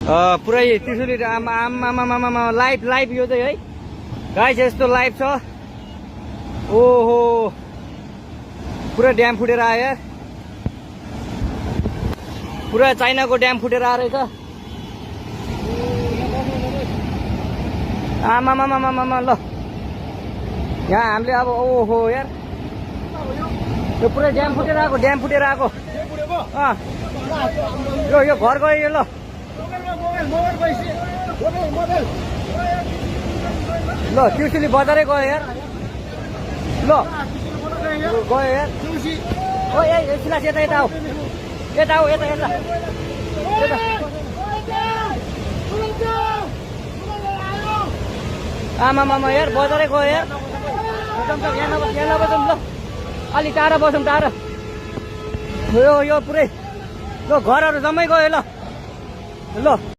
पुरै त्रिशुली आमा लाइभ यो चाहिँ है गाइस यस्तो लाइभ छ। ओहो पुरा ड्याम फुटेर आयो यार, पुरा चाइनाको ड्याम फुटेर आएर रहेछ। आमामामामामा ल यहाँ हामीले अब ओहो यार यो पुरै ड्याम फुटेर आएको यो घर गयो यो। ल ल त्रिशुली बजारै गयो यार। ल गयो यार। ओ ए सिलास यता आऊ यता आमामामा यार बजारै गयो यार। यहाँ नबसौँ ल, अलि टाढा बसौँ टाढा। यो पुरै ल घरहरू जम्मै गयो ल।